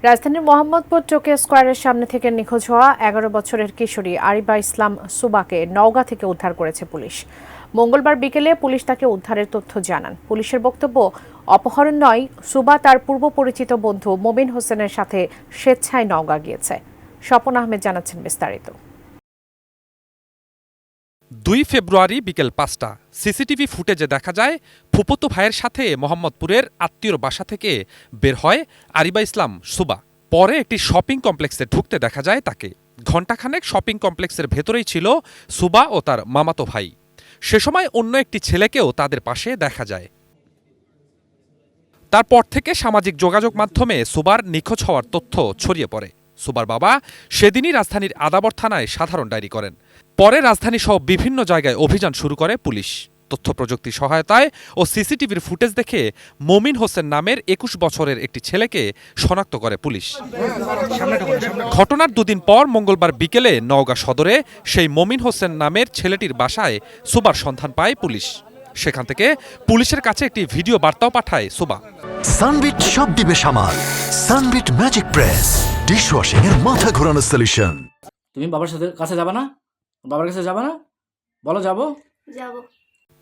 রাজধানীর মোহাম্মদপুর টোকিও স্কয়ারের সামনে থেকে নিখোঁজ হওয়া ১১ বছরের কিশোরী আরিবা ইসলাম সুবাকে নওগাঁ থেকে উদ্ধার করেছে পুলিশ। মঙ্গলবার বিকেলে পুলিশ তাকে উদ্ধারের তথ্য জানান। পুলিশের বক্তব্য, অপহরণ নয়, সুবা তার পূর্ব পরিচিত বন্ধু মমিন হোসেনের সাথে স্বেচ্ছায় নওগাঁ গিয়েছে। স্বপন আহমেদ জানাচ্ছেন বিস্তারিত। ২ ফেব্রুয়ারি বিকেল ৫টা সিসিটিভি ফুটেজে দেখা যায় ফুফুতো ভাইয়ের সাথে মোহাম্মদপুরের আত্মীয়র বাসা থেকে বের হয় আরিবা ইসলাম সুবা। পরে একটি শপিং কমপ্লেক্সে ঢুকতে দেখা যায় তাকে। ঘণ্টাখানেক শপিং কমপ্লেক্সের ভেতরেই ছিল সুবা ও তার মামাতো ভাই। সে সময় অন্য একটি ছেলেকেও তাদের পাশে দেখা যায়। তারপর থেকে সামাজিক যোগাযোগ মাধ্যমে সুবার নিখোঁজ হওয়ার তথ্য ছড়িয়ে পড়ে। সুবার বাবা সেদিনই রাজধানীর আদাবর থানায় সাধারণ ডায়েরি করেন। পরে রাজধানী সহ বিভিন্ন জায়গায় অভিযান শুরু করে পুলিশ। তথ্য প্রযুক্তি সহায়তায় ও সিসিটিভির ফুটেজ দেখে মমিন হোসেন নামের ২১ বছরের একটি ছেলেকে শনাক্ত করে পুলিশ। ঘটনার দুদিন পর মঙ্গলবার বিকেলে নওগাঁ সদরে সেই মমিন হোসেন নামের ছেলেটির বাসায় সুবার সন্ধান পায় পুলিশ। সেখান থেকে পুলিশের কাছে একটি ভিডিও বার্তাও পাঠায় সুবা। সানবিট সব দিবে সামাল। সানবিট ম্যাজিক প্রেস ডিশওয়াশিং এর মাথা ঘোরানো সলিউশন। তুমি বাবার কাছে যাবে না? বাবার কাছে যাবে না? বলো যাবো।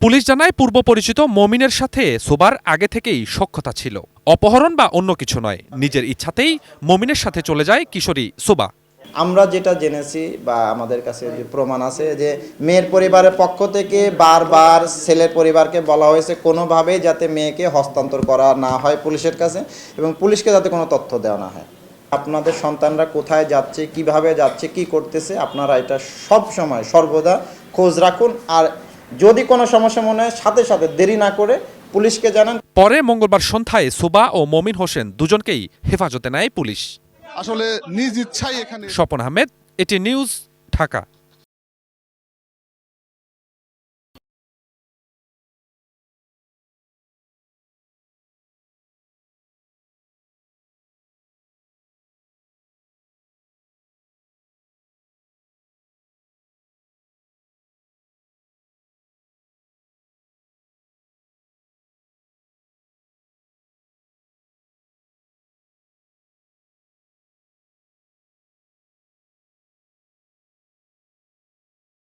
পুলিশ জানায় পূর্ব পরিচিত মমিনের সাথে সুবার আগে থেকেই সখ্যতা ছিল। অপহরণ বা অন্য কিছু নয়, নিজের ইচ্ছাতেই মমিনের সাথে চলে যায় কিশোরী সুবা। আমরা যেটা জেনেছি বা আমাদের কাছে যে প্রমাণ আছে যে মেয়ের পরিবারের পক্ষ থেকে বারবার ছেলের পরিবারকে বলা হয়েছে কোনোভাবেই যাতে মেয়েকে হস্তান্তর করা না হয় পুলিশের কাছে, এবং পুলিশকে যাতে কোনো তথ্য দেওয়া না হয়। আপনাদের সন্তানরা কোথায় যাচ্ছে, কিভাবে যাচ্ছে, কি করতেছে, আপনারা এটা সব সময় সর্বদা খোঁজ রাখুন। আর যদি কোনো সমস্যা মনে হয় সাথে সাথে দেরি না করে পুলিশকে জানান। পরে মঙ্গলবার সন্ধ্যায় সুবা ও মমিন হোসেন দুজনকেই হেফাজতে নেয় পুলিশ। আসলে নিজ ইচ্ছাই এখানে। স্বপন আহমেদ, এটি নিউজ, ঢাকা।